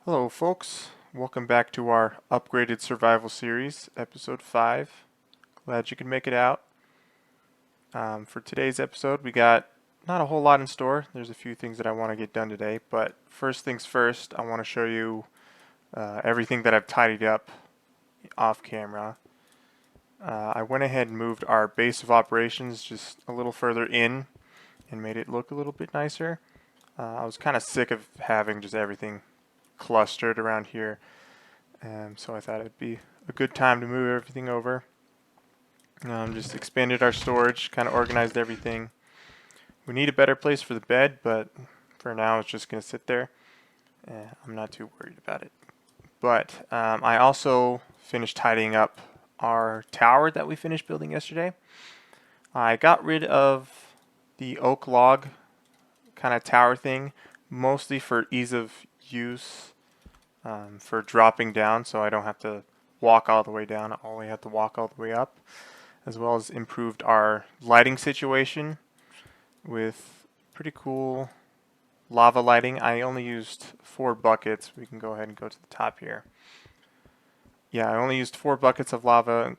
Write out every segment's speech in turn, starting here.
Hello, folks. Welcome back to our upgraded survival series, episode 5. Glad you could make it out. For today's episode, we got not a whole lot in store. There's a few things that I want to get done today, but first things first, I want to show you everything that I've tidied up off camera. I went ahead and moved our base of operations just a little further in and made it look a little bit nicer. I was kind of sick of having just everything clustered around here. So I thought it'd be a good time to move everything over. Just expanded our storage, kind of organized everything. We need a better place for the bed, but for now it's just going to sit there. I'm not too worried about it. But I also finished tidying up our tower that we finished building yesterday. I got rid of the oak log kind of tower thing, mostly for ease of use. For dropping down, so I don't have to walk all the way down. I only have to walk all the way up, as well as improved our lighting situation with pretty cool lava lighting. I only used 4 buckets. We can go ahead and go to the top here. Yeah, I only used 4 buckets of lava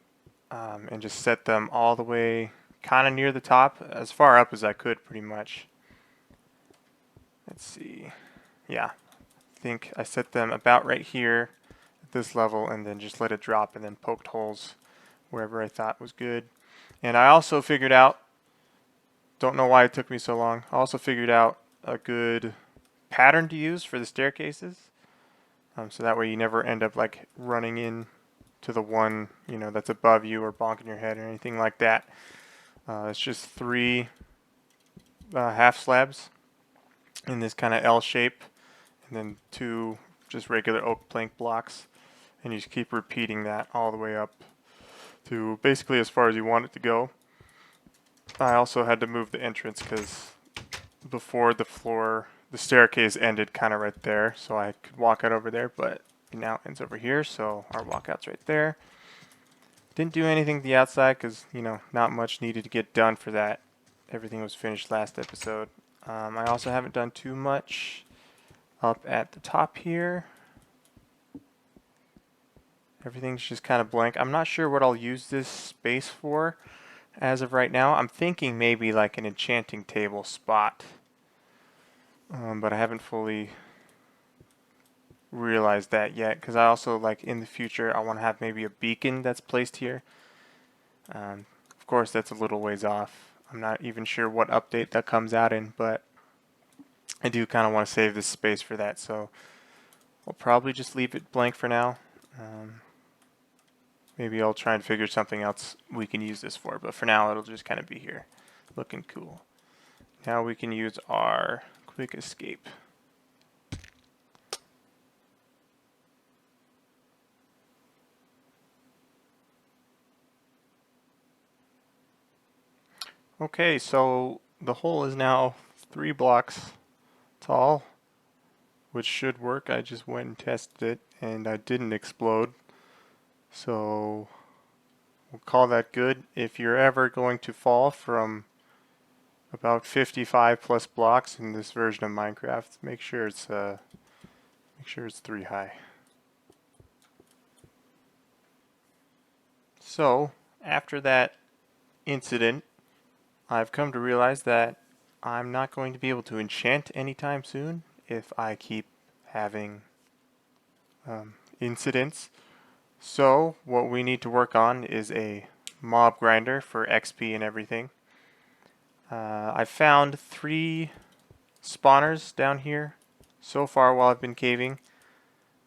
and just set them all the way kind of near the top, as far up as I could pretty much. Let's see. Yeah, think I set them about right here at this level and then just let it drop and then poked holes wherever I thought was good. And I also figured out, don't know why it took me so long, I also figured out a good pattern to use for the staircases. So that way you never end up like running in to the one, that's above you or bonking your head or anything like that. It's just 3 half slabs in this kind of L shape, and then 2 just regular oak plank blocks, and you just keep repeating that all the way up to basically as far as you want it to go. I also had to move the entrance because before the staircase ended kind of right there, so I could walk out over there, but it now ends over here, so our walkout's right there. Didn't do anything to the outside because, not much needed to get done for that. Everything was finished last episode. I also haven't done too much up at the top here. Everything's just kind of blank. I'm not sure what I'll use this space for as of right now. I'm thinking maybe like an enchanting table spot, but I haven't fully realized that yet because I also, like, in the future I want to have maybe a beacon that's placed here. Of course that's a little ways off. I'm not even sure what update that comes out in, but I do kind of want to save this space for that, so I'll probably just leave it blank for now. Maybe I'll try and figure something else we can use this for, but for now it'll just kind of be here, looking cool. Now we can use our quick escape. Okay, so the hole is now 3 blocks tall, which should work. I just went and tested it and I didn't explode. So we'll call that good. If you're ever going to fall from about 55 plus blocks in this version of Minecraft, make sure it's 3 high. So after that incident, I've come to realize that I'm not going to be able to enchant anytime soon if I keep having incidents. So what we need to work on is a mob grinder for XP and everything. I've found 3 spawners down here so far while I've been caving.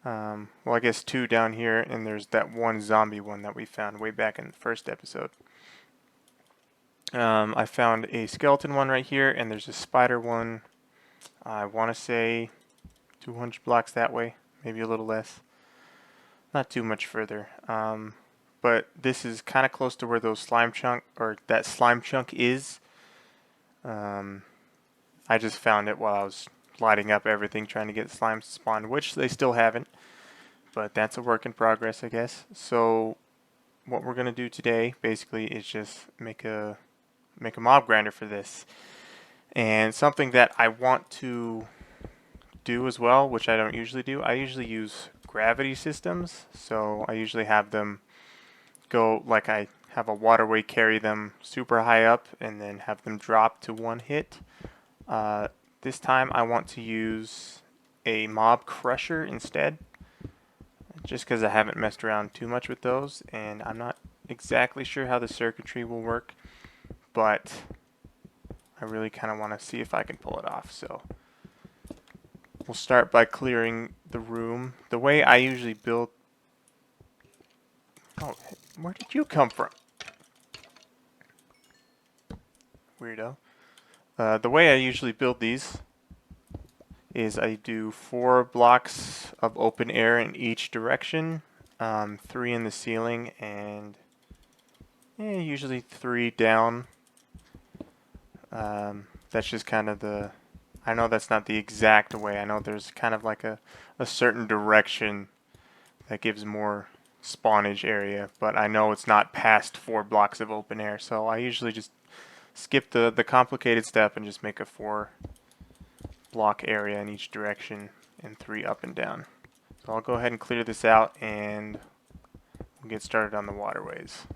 Well, I guess 2 down here, and there's that 1 zombie one that we found way back in the first episode. I found a skeleton one right here, and there's a spider one, I want to say 200 blocks that way, maybe a little less. Not too much further. But this is kind of close to where that slime chunk is. I just found it while I was lighting up everything trying to get slimes to spawn, which they still haven't, but that's a work in progress, I guess. So what we're going to do today basically is just make a mob grinder for this. And something that I want to do as well, which I don't usually do, I usually use gravity systems. So I usually have them go like I have a waterway carry them super high up and then have them drop to one hit. This time I want to use a mob crusher instead, just because I haven't messed around too much with those and I'm not exactly sure how the circuitry will work, but I really kind of want to see if I can pull it off. So we'll start by clearing the room. The way I usually build... Oh, where did you come from? Weirdo. The way I usually build these is I do 4 blocks of open air in each direction, 3 in the ceiling, and usually 3 down. That's just kind of the... I know that's not the exact way. I know there's kind of like a certain direction that gives more spawnage area, but I know it's not past 4 blocks of open air, so I usually just skip the complicated step and just make a 4 block area in each direction and 3 up and down. So I'll go ahead and clear this out and we'll get started on the waterways.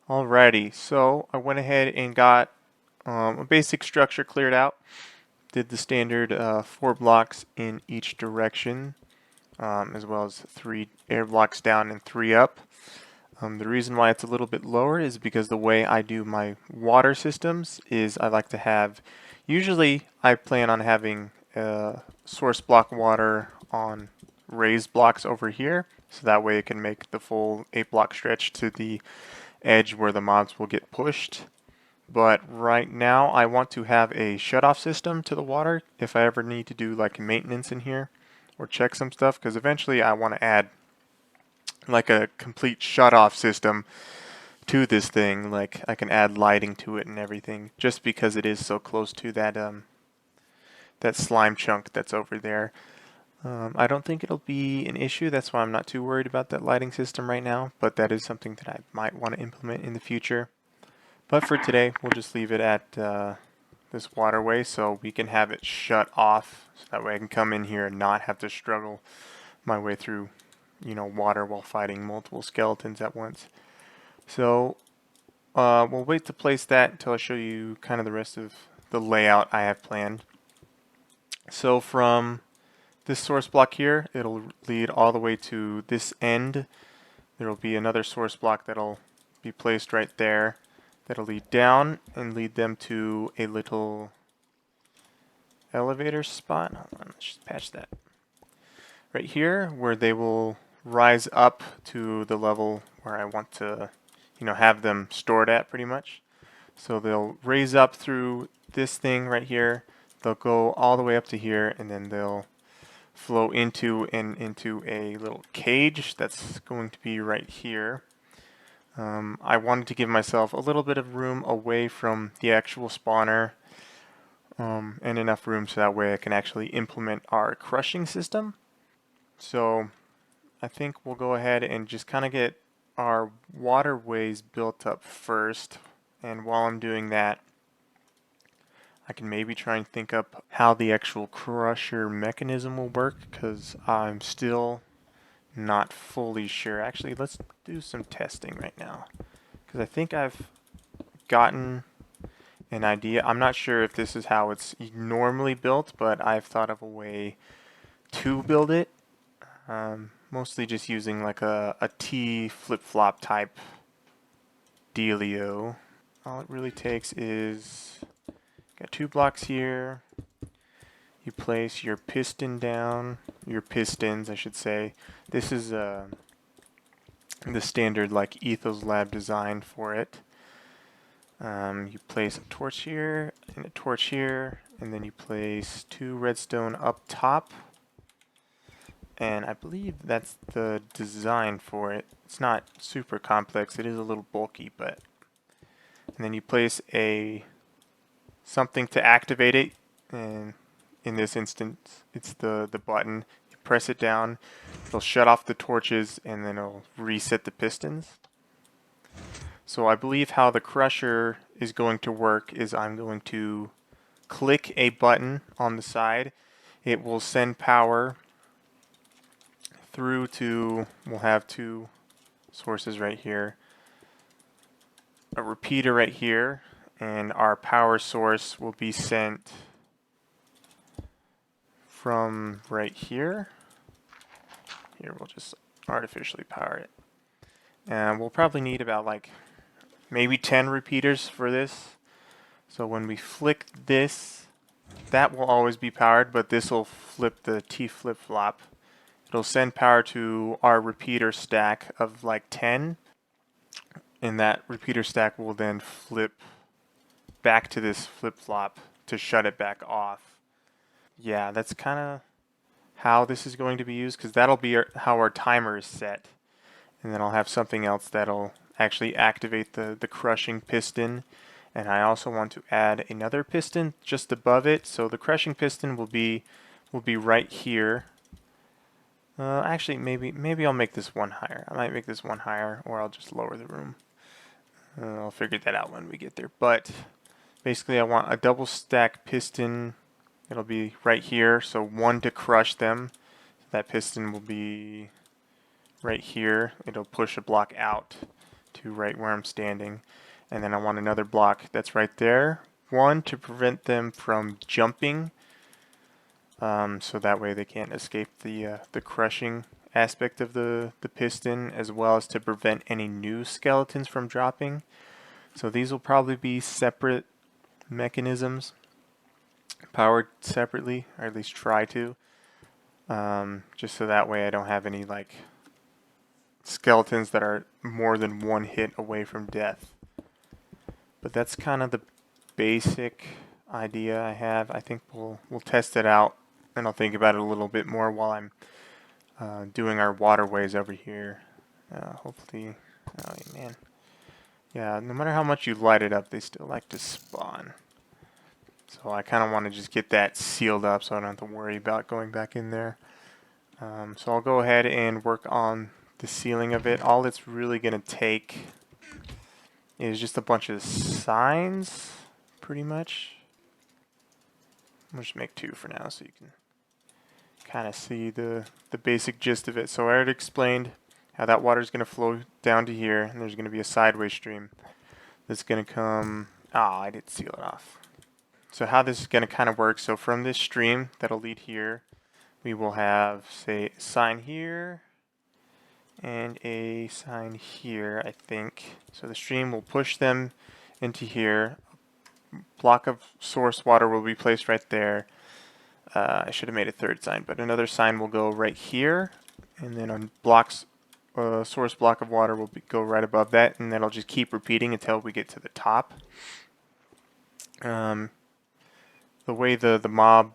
Alrighty, so I went ahead and got a basic structure cleared out. Did the standard 4 blocks in each direction, as well as 3 air blocks down and 3 up. The reason why it's a little bit lower is because the way I do my water systems is I like to have, usually I plan on having source block water on raised blocks over here, so that way it can make the full 8 block stretch to the edge where the mobs will get pushed. But right now I want to have a shut-off system to the water if I ever need to do like maintenance in here or check some stuff, because eventually I want to add like a complete shut-off system to this thing. Like I can add lighting to it and everything, just because it is so close to that that slime chunk that's over there. I don't think it'll be an issue. That's why I'm not too worried about that lighting system right now, but that is something that I might want to implement in the future. But for today, we'll just leave it at this waterway so we can have it shut off, so that way I can come in here and not have to struggle my way through, water while fighting multiple skeletons at once. So we'll wait to place that until I show you kind of the rest of the layout I have planned. So from this source block here, it'll lead all the way to this end. There will be another source block that'll be placed right there. That'll lead down and lead them to a little elevator spot. Hold on, let's just patch that. Right here, where they will rise up to the level where I want to, have them stored at pretty much. So they'll raise up through this thing right here. They'll go all the way up to here, and then they'll flow into a little cage that's going to be right here. I wanted to give myself a little bit of room away from the actual spawner, and enough room so that way I can actually implement our crushing system. So I think we'll go ahead and just kind of get our waterways built up first, and while I'm doing that, I can maybe try and think up how the actual crusher mechanism will work, because I'm still not fully sure. Actually, let's do some testing right now, because I think I've gotten an idea. I'm not sure if this is how it's normally built, but I've thought of a way to build it. Mostly just using like a T flip-flop type dealio. All it really takes is, got 2 blocks here. You place your piston down, your pistons, I should say. This is the standard like Ethos Lab design for it. You place a torch here and a torch here, and then you place 2 redstone up top. And I believe that's the design for it. It's not super complex. It is a little bulky, but... And then you place something to activate it, and in this instance, it's the button. You press it down, it'll shut off the torches, and then it'll reset the pistons. So I believe how the crusher is going to work is I'm going to click a button on the side. It will send power through to, we'll have 2 sources right here, a repeater right here, and our power source will be sent from right here. Here, we'll just artificially power it. And we'll probably need about like maybe 10 repeaters for this. So when we flick this, that will always be powered, but this will flip the T flip-flop. It'll send power to our repeater stack of like 10, and that repeater stack will then flip back to this flip-flop to shut it back off. Yeah, that's kind of how this is going to be used, because that'll be how our timer is set. And then I'll have something else that'll actually activate the crushing piston. And I also want to add another piston just above it, so the crushing piston will be right here. Actually, maybe I'll make this one higher. I might make this one higher, or I'll just lower the room. I'll figure that out when we get there. But basically, I want a double stack piston. It'll be right here, so 1 to crush them. That piston will be right here. It'll push a block out to right where I'm standing. And then I want another block that's right there. 1 to prevent them from jumping, so that way they can't escape the crushing aspect of the piston, as well as to prevent any new skeletons from dropping. So these will probably be separate mechanisms, powered separately, or at least try to, just so that way I don't have any like skeletons that are more than 1 hit away from death. But that's kind of the basic idea I have. I think we'll test it out, and I'll think about it a little bit more while I'm doing our waterways over here. Hopefully, oh man, yeah. No matter how much you light it up, they still like to spawn. So I kind of want to just get that sealed up, so I don't have to worry about going back in there. So I'll go ahead and work on the sealing of it. All it's really going to take is just a bunch of signs, pretty much. I'll just make 2 for now so you can kind of see the basic gist of it. So I already explained how that water is going to flow down to here, and there's going to be a sideways stream that's going to come... I did seal it off. So how this is going to kind of work, so from this stream that'll lead here, we will have, say, a sign here and a sign here, I think. So the stream will push them into here. A block of source water will be placed right there. I should have made a 3rd sign, but another sign will go right here, and then on source block of water will go right above that, and that'll just keep repeating until we get to the top. The way the mob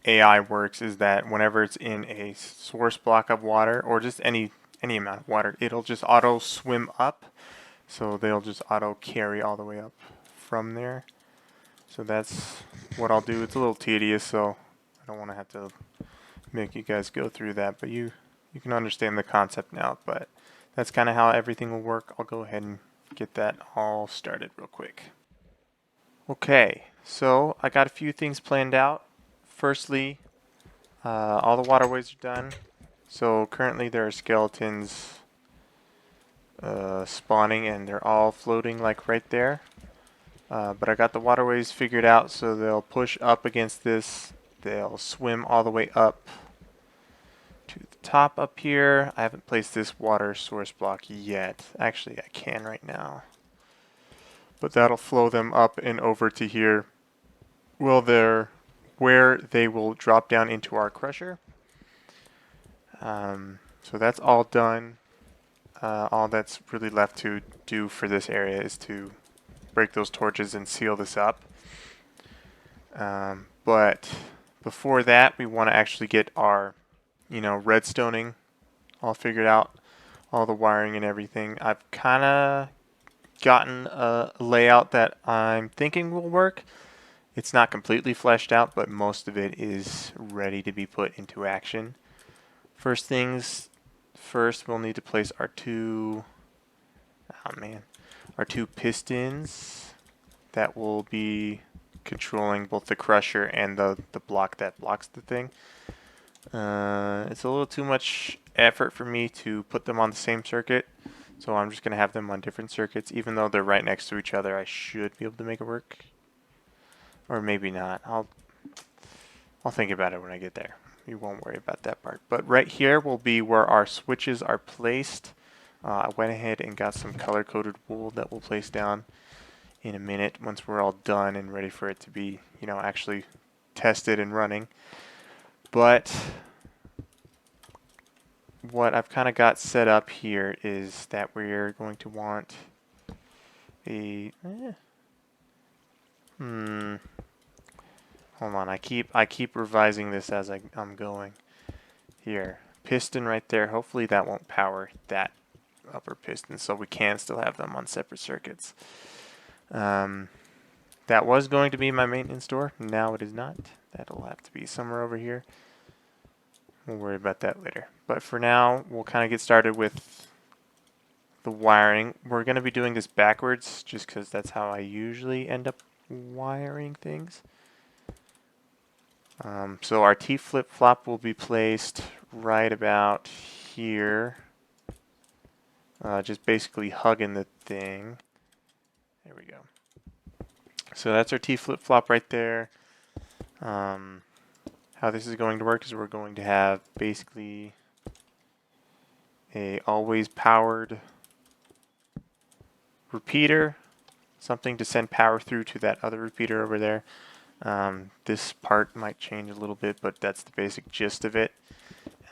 AI works is that whenever it's in a source block of water, or just any amount of water, it'll just auto swim up, so they'll just auto carry all the way up from there. So that's what I'll do. It's a little tedious, so I don't want to have to make you guys go through that, but you can understand the concept now. But that's kind of how everything will work. I'll go ahead and get that all started real quick. Okay, so I got a few things planned out. Firstly, all the waterways are done. So currently there are skeletons spawning and they're all floating like right there. But I got the waterways figured out so they'll push up against this. They'll swim all the way up to the top up here. I haven't placed this water source block yet. Actually, I can right now. But that'll flow them up and over to here. Where they will drop down into our crusher. So that's all done. All that's really left to do for this area is to break those torches and seal this up. But before that, we want to actually get our, redstoning all figured out, all the wiring and everything. I've kind of gotten a layout that I'm thinking will work. It's not completely fleshed out, but most of it is ready to be put into action. First things first, we'll need to place our our two pistons that will be controlling both the crusher and the block that blocks the thing. It's a little too much effort for me to put them on the same circuit, so I'm just going to have them on different circuits. Even though they're right next to each other, I should be able to make it work. Or maybe not. I'll think about it when I get there. You won't worry about that part. But right here will be where our switches are placed. I went ahead and got some color-coded wool that we'll place down in a minute once we're all done and ready for it to be, actually tested and running. But what I've kind of got set up here is that we're going to want a hold on, I keep revising this as I'm going. Here, piston right there. Hopefully that won't power that upper piston, so we can still have them on separate circuits. That was going to be my maintenance door. Now it is not. That'll have to be somewhere over here. We'll worry about that later. But for now, we'll kind of get started with the wiring. We're going to be doing this backwards just because that's how I usually end up wiring things. So our T flip-flop will be placed right about here. Just basically hugging the thing. There we go. So that's our T flip-flop right there. How this is going to work is we're going to have basically a always powered repeater, something to send power through to that other repeater over there. This part might change a little bit, but that's the basic gist of it.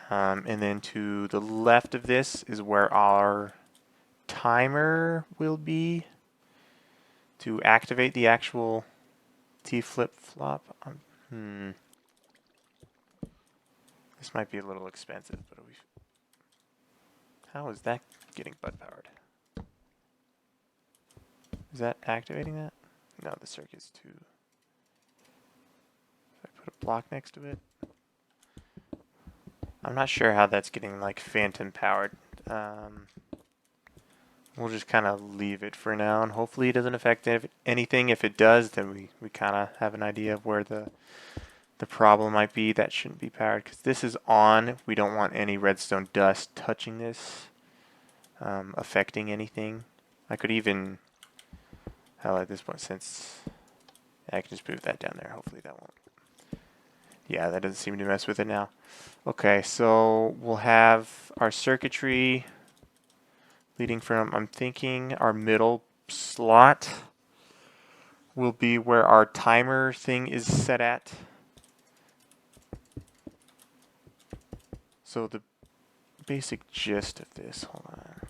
And then to the left of this is where our timer will be to activate the actual T flip-flop. This might be a little expensive, but how is that getting butt powered? Is that activating that? No, the circuit's too. If I put a block next to it, I'm not sure how that's getting like phantom powered. We'll just kind of leave it for now, and hopefully it doesn't affect anything. If it does, then we kind of have an idea of where the problem might be. That shouldn't be powered because this is on. We don't want any redstone dust touching this, affecting anything. I could even, hell, at this point, since I can just move that down there. Hopefully that won't. Yeah, that doesn't seem to mess with it now. Okay, so we'll have our circuitry leading from, I'm thinking, our middle slot will be where our timer thing is set at. So the basic gist of this, hold on,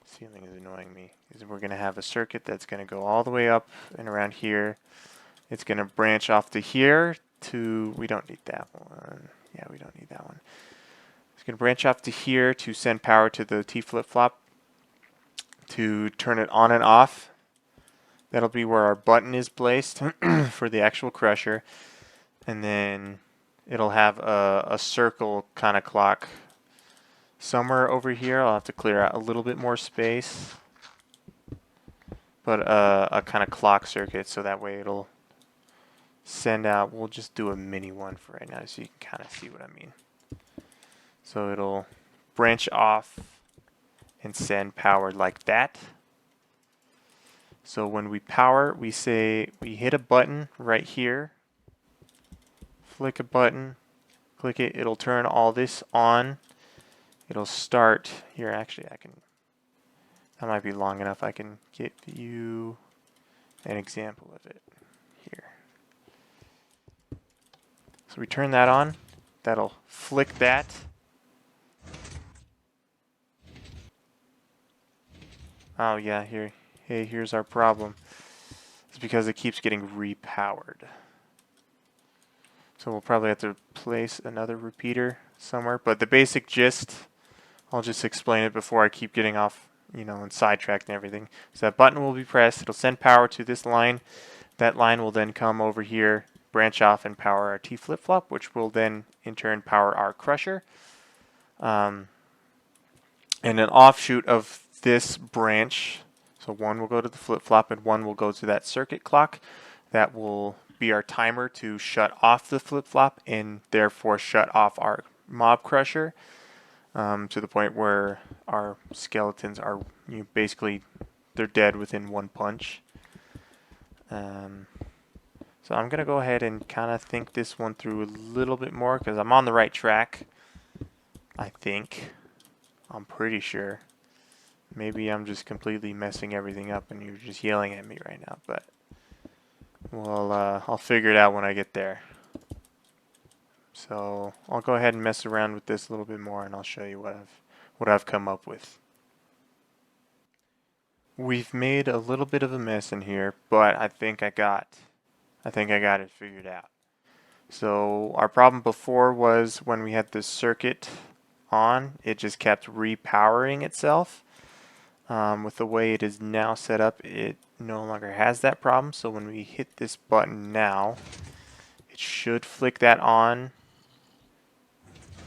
ceiling is annoying me, is we're going to have a circuit that's going to go all the way up and around here. It's going to branch off to here to, we don't need that one. Yeah, we don't need that one. It's going to branch off to here to send power to the T flip-flop to turn it on and off. That'll be where our button is placed for the actual crusher. And then it'll have a circle kind of clock somewhere over here. I'll have to clear out a little bit more space. but a kind of clock circuit, so that way it'll send out. We'll just do a mini one for right now so you can kind of see what I mean. So it'll branch off and send power like that. So when we power, we hit a button right here, flick a button, click it, it'll turn all this on. It'll start here. Actually, that might be long enough. I can give you an example of it here. So we turn that on. That'll flick that. Oh yeah, here's our problem. It's because it keeps getting repowered. So we'll probably have to place another repeater somewhere. But the basic gist, I'll just explain it before I keep getting off, and sidetracked and everything. So that button will be pressed. It'll send power to this line. That line will then come over here, branch off, and power our T flip-flop, which will then in turn power our crusher. And an offshoot of this branch, so one will go to the flip-flop and one will go to that circuit clock. That will be our timer to shut off the flip-flop and therefore shut off our mob crusher, to the point where our skeletons are basically they're dead within one punch. So I'm gonna go ahead and kind of think this one through a little bit more because I'm on the right track. I think. I'm pretty sure. Maybe I'm just completely messing everything up and you're just yelling at me right now, but well, I'll figure it out when I get there. So I'll go ahead and mess around with this a little bit more and I'll show you what I've come up with. We've made a little bit of a mess in here, but I think I got it figured out. So our problem before was when we had this circuit on, it just kept repowering itself. With the way it is now set up, it no longer has that problem. So when we hit this button now, it should flick that on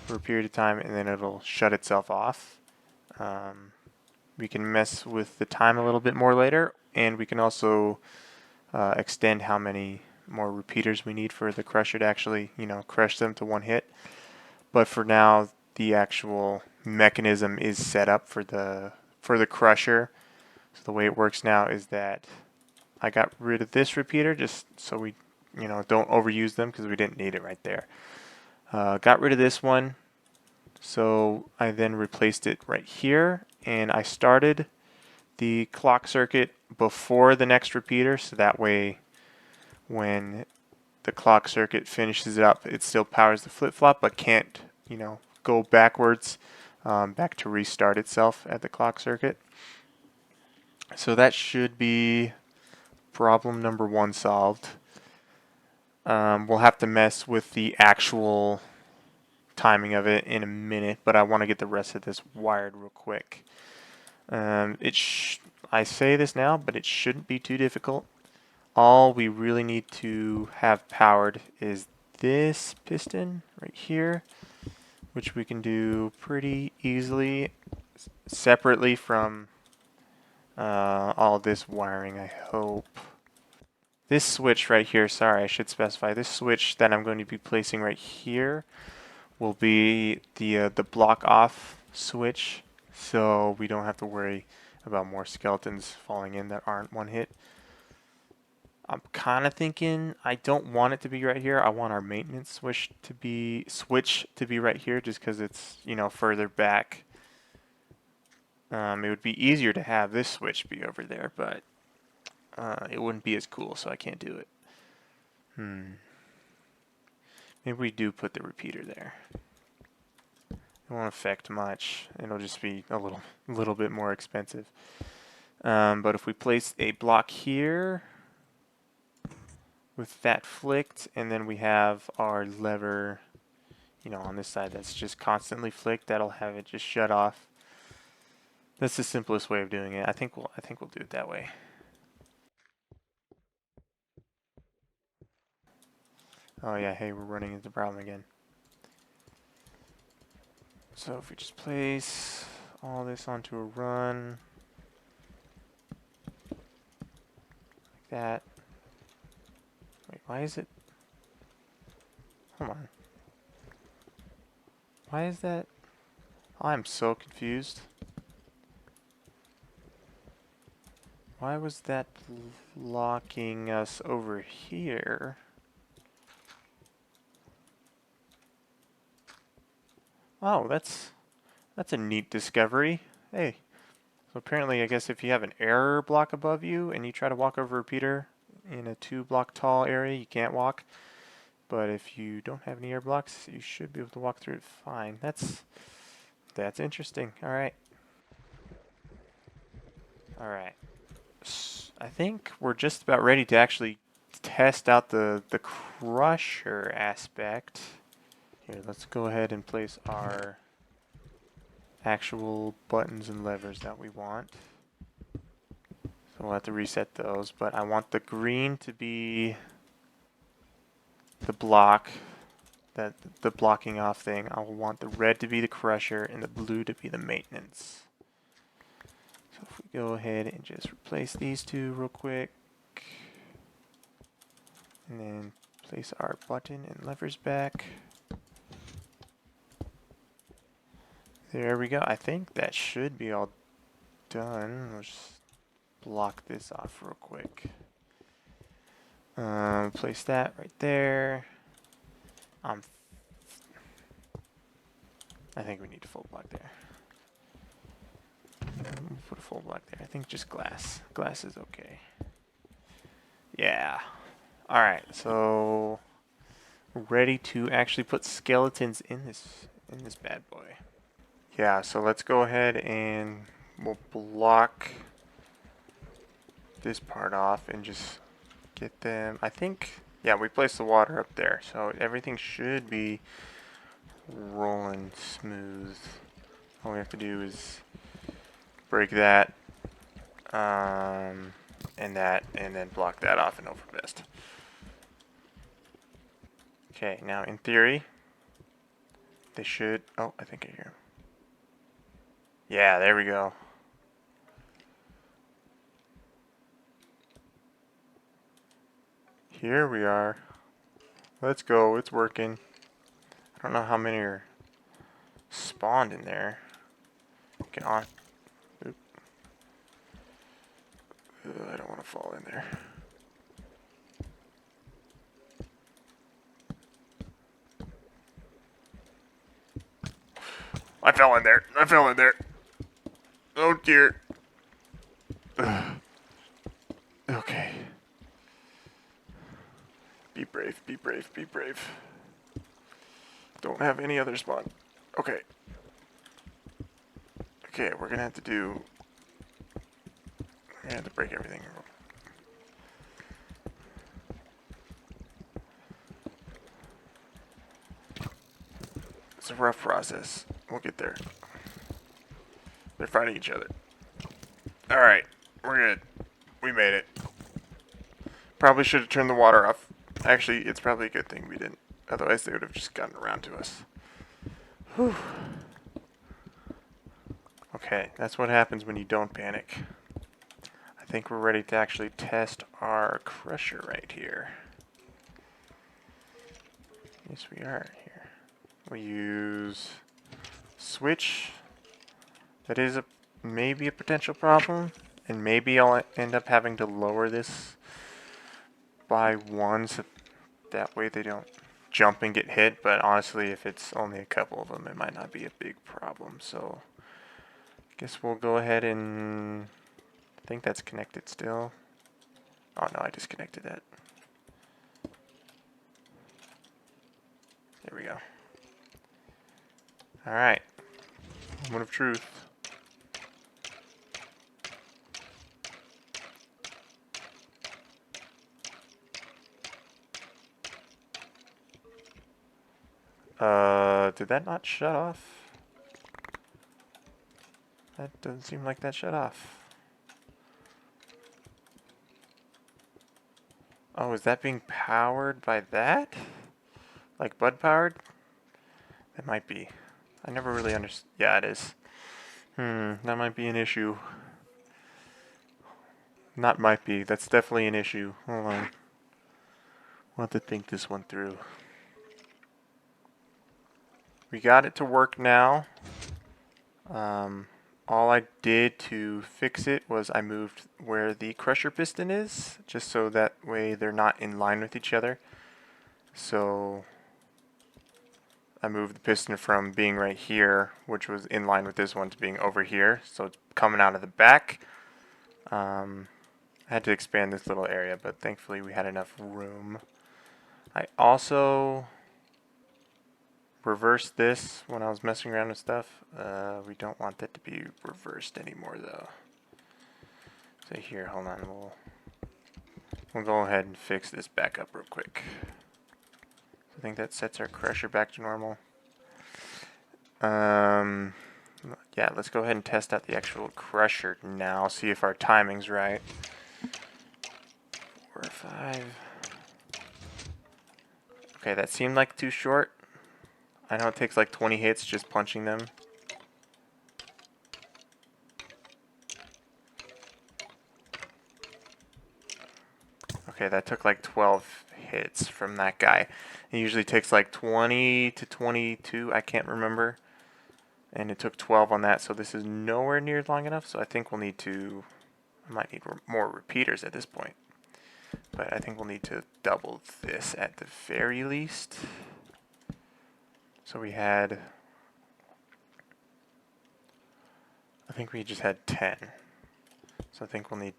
for a period of time and then it'll shut itself off. We can mess with the time a little bit more later, and we can also extend how many more repeaters we need for the crusher to actually, crush them to one hit. But for now, the actual mechanism is set up for the crusher. So the way it works now is that I got rid of this repeater just so we, don't overuse them because we didn't need it right there. Got rid of this one. So I then replaced it right here, and I started the clock circuit before the next repeater, so that way when the clock circuit finishes it up, it still powers the flip-flop, but can't, go backwards back to restart itself at the clock circuit. So that should be problem number one solved. We'll have to mess with the actual timing of it in a minute, but I want to get the rest of this wired real quick. I say this now, but it shouldn't be too difficult. All we really need to have powered is this piston right here, which we can do pretty easily separately from all this wiring, I hope. This switch right here, sorry, I should specify, this switch that I'm going to be placing right here will be the block off switch, so we don't have to worry about more skeletons falling in that aren't one hit. I'm kind of thinking I don't want it to be right here. I want our maintenance switch to be right here, just because it's further back. It would be easier to have this switch be over there, but it wouldn't be as cool, so I can't do it. Maybe we do put the repeater there. It won't affect much. It'll just be a little bit more expensive. But if we place a block here with that flicked, and then we have our lever, on this side that's just constantly flicked, that'll have it just shut off. That's the simplest way of doing it. I think we'll do it that way. Oh yeah, hey, we're running into the problem again. So if we just place all this onto a run, that. Wait, why is it? Hold on. Why is that? Oh, I'm so confused. Why was that blocking us over here? Oh, that's a neat discovery. Hey, so apparently I guess if you have an error block above you and you try to walk over a repeater in a 2-block tall area, you can't walk. But if you don't have any error blocks, you should be able to walk through it fine. That's interesting. All right. All right. I think we're just about ready to actually test out the crusher aspect. Here, let's go ahead and place our actual buttons and levers that we want. So we'll have to reset those, but I want the green to be the block, the blocking off thing. I will want the red to be the crusher and the blue to be the maintenance. So if we go ahead and just replace these two real quick, and then place our button and levers back. There we go. I think that should be all done. Let's just block this off real quick. Place that right there. I think we need a full block there. We'll put a full block there. I think just glass. Glass is okay. Yeah. Alright, so we're ready to actually put skeletons in this bad boy. Yeah, so let's go ahead and we'll block this part off and just get them. I think, yeah, we placed the water up there, so everything should be rolling smooth. All we have to do is break that, and then block that off and overvest. Okay, now in theory, they should. Oh, I think I hear them. Yeah, there we go. Here we are. Let's go. It's working. I don't know how many are spawned in there. Get on. Oop. I don't want to fall in there. I fell in there. I fell in there. Oh dear. Okay. Be brave, be brave, be brave. Don't have any other spawn. Okay. Okay, we're gonna have to do... We're gonna have to break everything. It's a rough process. We'll get there. They're fighting each other. Alright, we're good. We made it. Probably should have turned the water off. Actually, it's probably a good thing we didn't. Otherwise, they would have just gotten around to us. Whew. Okay, that's what happens when you don't panic. I think we're ready to actually test our crusher right here. Yes, we are here. We use switch. That is maybe a potential problem, and maybe I'll end up having to lower this by one so that way they don't jump and get hit, but honestly, if it's only a couple of them, it might not be a big problem. So I guess we'll go ahead and... I think that's connected still. Oh no, I disconnected that. There we go. Alright. Moment of truth. Did that not shut off? That doesn't seem like that shut off. Oh, is that being powered by that? Like Bud powered? That might be. I never really understood. Yeah, it is. That might be an issue. Not might be. That's definitely an issue. Hold on. We'll have to think this one through. We got it to work now. All I did to fix it was I moved where the crusher piston is, just so that way they're not in line with each other. So I moved the piston from being right here, which was in line with this one, to being over here. So it's coming out of the back. I had to expand this little area, but thankfully we had enough room. I also reversed this when I was messing around with stuff. We don't want that to be reversed anymore though. So here, hold on, we'll go ahead and fix this back up real quick. I think that sets our crusher back to normal. Yeah, let's go ahead and test out the actual crusher now, see if our timing's right. 4 or 5. Okay, that seemed like too short. I know it takes like 20 hits just punching them. Okay, that took like 12 hits from that guy. It usually takes like 20 to 22, I can't remember. And it took 12 on that, so this is nowhere near long enough, so I think we'll need to, I might need more repeaters at this point. But I think we'll need to double this at the very least. So we had, I think we just had 10. So I think we'll need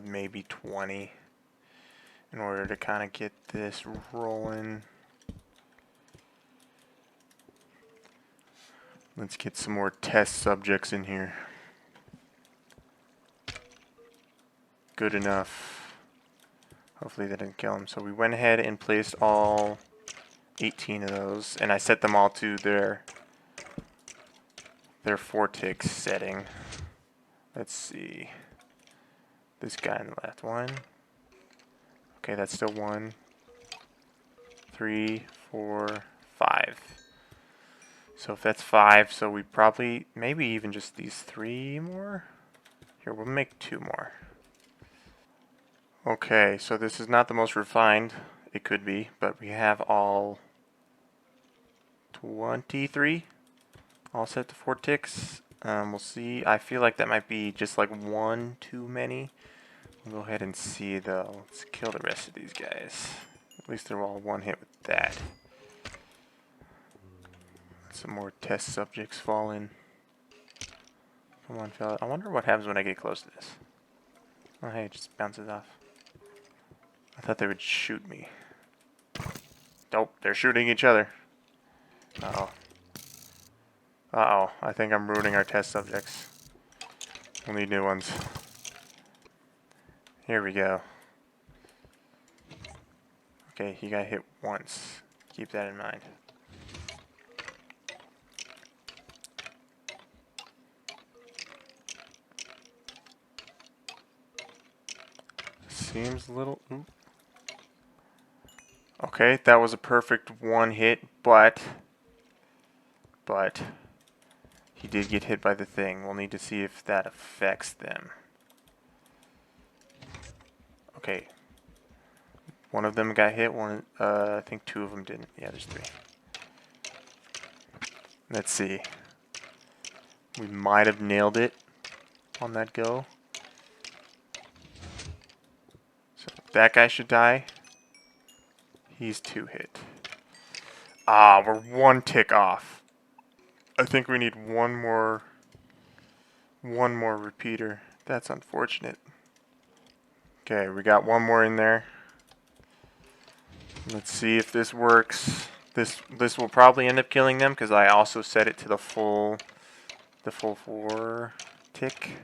maybe 20 in order to kind of get this rolling. Let's get some more test subjects in here. Good enough. Hopefully that didn't kill them. So we went ahead and placed all 18 of those, and I set them all to their 4-tick setting. Let's see. This guy on the left, 1. Okay, that's still 1, 3, 4, 5. So if that's 5, so we probably, maybe even just these 3 more? Here, we'll make 2 more. Okay, so this is not the most refined it could be, but we have all 23 all set to 4 ticks. We'll see. I feel like that might be just like 1 too many. We'll go ahead and see though. Let's kill the rest of these guys. At least they're all 1 hit with that. Some more test subjects fall in. Come on, fella. I wonder what happens when I get close to this. Oh, hey, it just bounces off. I thought they would shoot me. Nope, they're shooting each other. Uh-oh. Uh-oh, I think I'm ruining our test subjects. We'll need new ones. Here we go. Okay, he got hit once. Keep that in mind. Seems a little... Ooh. Okay, that was a perfect 1 hit, but he did get hit by the thing. We'll need to see if that affects them. Okay. One of them got hit, I think 2 of them didn't. Yeah, there's 3. Let's see. We might have nailed it on that go. So that guy should die. He's 2 hit. Ah, we're 1 tick off. I think we need one more repeater. That's unfortunate. Okay, we got 1 more in there. Let's see if this works. This will probably end up killing them because I also set it to the full 4 tick.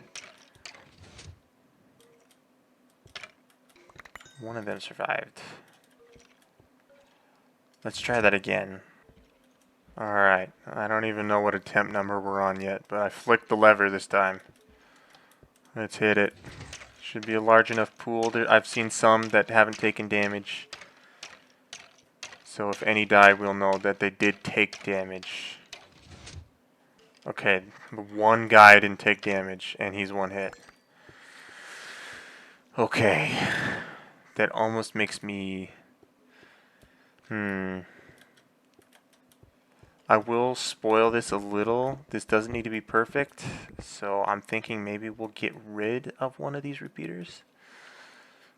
One of them survived. Let's try that again. Alright, I don't even know what attempt number we're on yet, but I flicked the lever this time. Let's hit it. Should be a large enough pool. I've seen some that haven't taken damage. So if any die, we'll know that they did take damage. Okay, the 1 guy didn't take damage, and he's 1 hit. Okay. That almost makes me... I will spoil this a little. This doesn't need to be perfect. So I'm thinking maybe we'll get rid of one of these repeaters.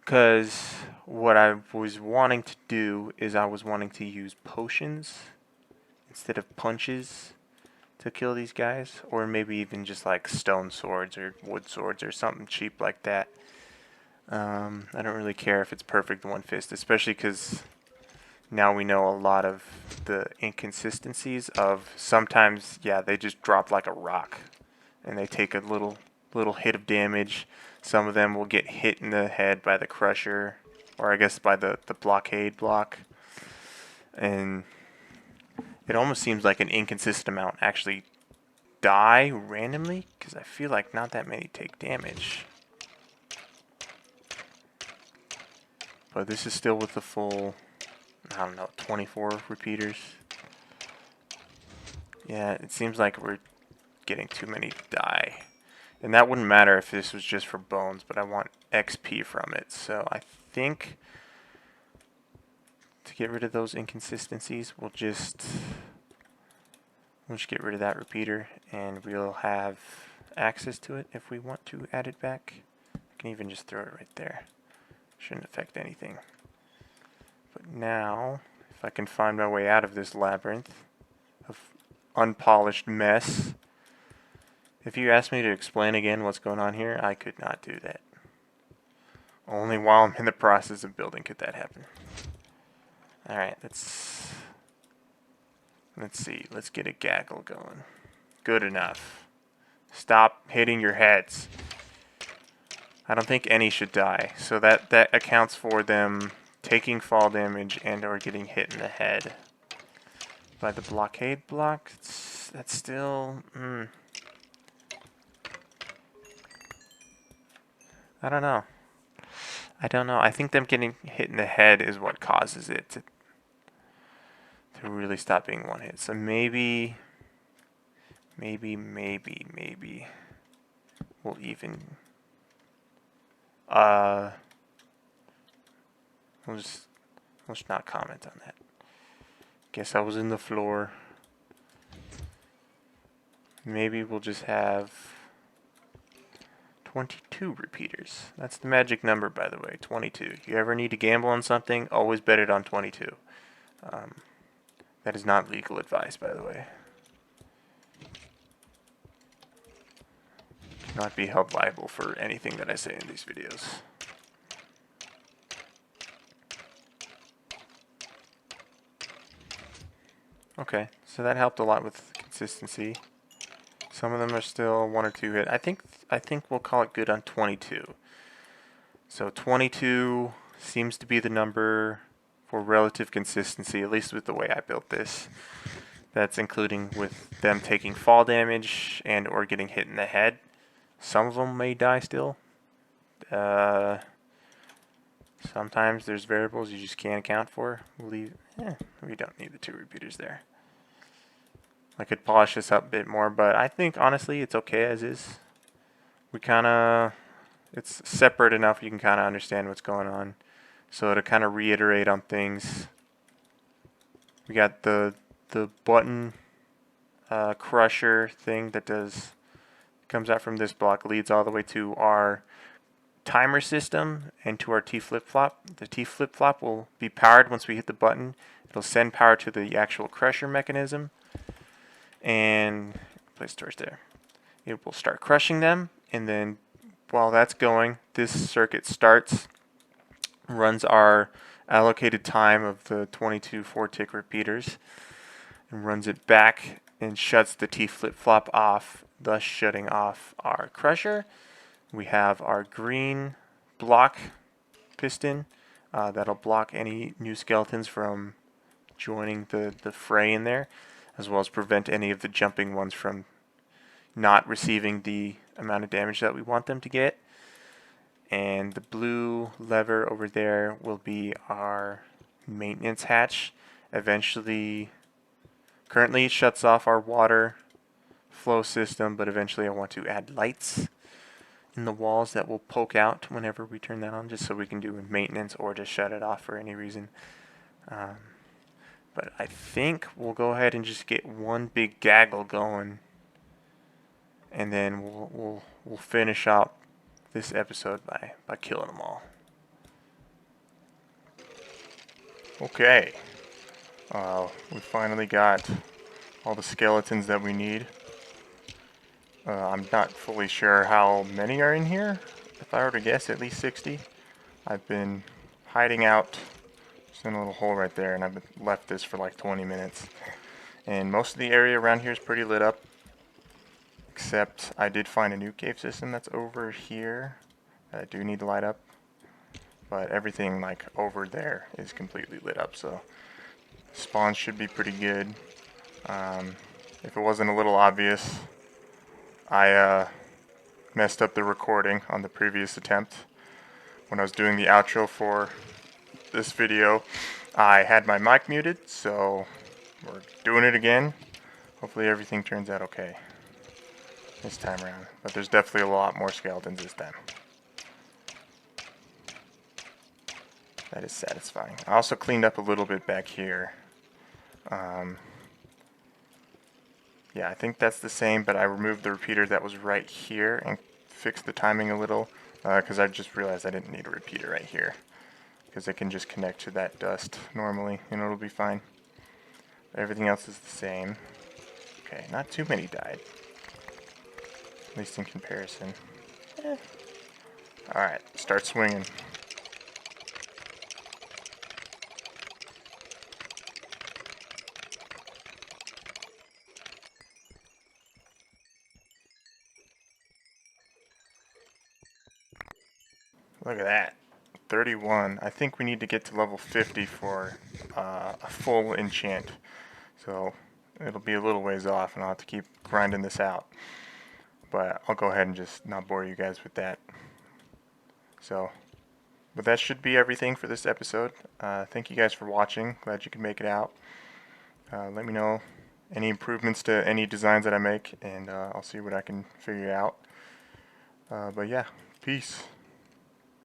Because what I was wanting to do is I was wanting to use potions instead of punches to kill these guys. Or maybe even just like stone swords or wood swords or something cheap like that. I don't really care if it's perfect one fist, especially because now we know a lot of the inconsistencies of sometimes, yeah, they just drop like a rock and they take a little hit of damage. Some of them will get hit in the head by the crusher, or I guess by the blockade block. And it almost seems like an inconsistent amount actually die randomly, because I feel like not that many take damage. But this is still with the full, I don't know, 24 repeaters. Yeah, it seems like we're getting too many die. And that wouldn't matter if this was just for bones, but I want XP from it. So I think to get rid of those inconsistencies, we'll just get rid of that repeater, and we'll have access to it if we want to add it back. I can even just throw it right there. Shouldn't affect anything. But now, if I can find my way out of this labyrinth of unpolished mess, if you asked me to explain again what's going on here, I could not do that. Only while I'm in the process of building could that happen. Alright, let's see. Let's get a gaggle going. Good enough. Stop hitting your heads. I don't think any should die. So that accounts for them taking fall damage and or getting hit in the head by the blockade block. That's still... I don't know. I think them getting hit in the head is what causes it to really stop being one hit. So maybe we'll even we'll just not comment on that. Guess I was in the floor. Maybe we'll just have 22 repeaters. That's the magic number, by the way, 22. If you ever need to gamble on something, always bet it on 22. That is not legal advice, by the way. Do not be held liable for anything that I say in these videos. Okay, so that helped a lot with consistency. Some of them are still 1 or 2 hit. I think we'll call it good on 22. So 22 seems to be the number for relative consistency, at least with the way I built this. That's including with them taking fall damage and or getting hit in the head. Some of them may die still. Sometimes there's variables you just can't account for. We don't need the 2 repeaters there. I could polish this up a bit more, but I think honestly it's okay as is. It's separate enough you can kind of understand what's going on. So to kind of reiterate on things, we got the button crusher thing that comes out from this block, leads all the way to our timer system and to our T flip-flop. The T flip-flop will be powered once we hit the button. It'll send power to the actual crusher mechanism, and place torch there. It will start crushing them, and then while that's going, this circuit starts, runs our allocated time of the 22 4-tick repeaters, and runs it back and shuts the T flip-flop off, thus shutting off our crusher. We have our green block piston that'll block any new skeletons from joining the fray in there, as well as prevent any of the jumping ones from not receiving the amount of damage that we want them to get. And the blue lever over there will be our maintenance hatch. Currently it shuts off our water flow system, but eventually I want to add lights in the walls that will poke out whenever we turn that on, just so we can do maintenance or just shut it off for any reason. Um, but I think we'll go ahead and just get one big gaggle going, and then we'll finish up this episode by killing them all. Okay, we finally got all the skeletons that we need. I'm not fully sure how many are in here. If I were to guess, at least 60. I've been hiding out just in a little hole right there, and I've left this for like 20 minutes. And most of the area around here is pretty lit up, except I did find a new cave system that's over here that I do need to light up. But everything like over there is completely lit up, so spawns should be pretty good. If it wasn't a little obvious, I messed up the recording on the previous attempt. When I was doing the outro for this video, I had my mic muted, so we're doing it again. Hopefully everything turns out okay this time around. But there's definitely a lot more skeletons this time. That is satisfying. I also cleaned up a little bit back here. Yeah, I think that's the same, but I removed the repeater that was right here and fixed the timing a little, because I just realized I didn't need a repeater right here, because it can just connect to that dust normally and it'll be fine. Everything else is the same. Okay, not too many died, at least in comparison. Alright, start swinging. Look at that. 31. I think we need to get to level 50 for a full enchant. So it'll be a little ways off and I'll have to keep grinding this out. But I'll go ahead and just not bore you guys with that. But that should be everything for this episode. Thank you guys for watching. Glad you could make it out. Let me know any improvements to any designs that I make, and I'll see what I can figure out. But yeah, peace.